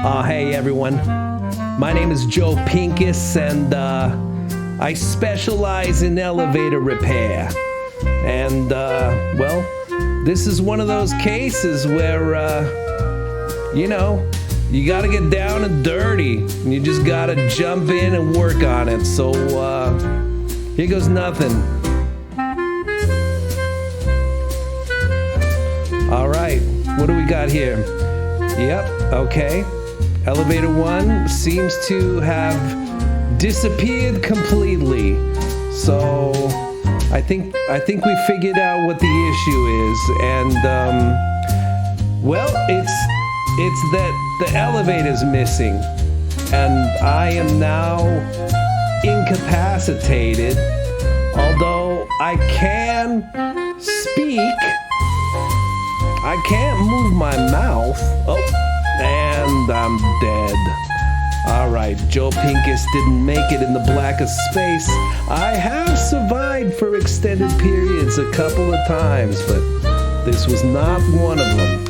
Hey everyone, my name is Joe Pinkis, and I specialize in elevator repair. And well, this is one of those cases where you gotta get down and dirty, and you just gotta jump in and work on it. So here goes nothing. All right, what do we got here? Yep, okay. Elevator 1 seems to have disappeared completely. So I think we figured out what the issue is, and well, it's that the elevator's missing, and I am now incapacitated. Although I can speak, I can't move my mouth. Oh, and I'm dead. Alright, Joe Pinkis didn't make it in the blackest space. I have survived for extended periods a couple of times, but this was not one of them.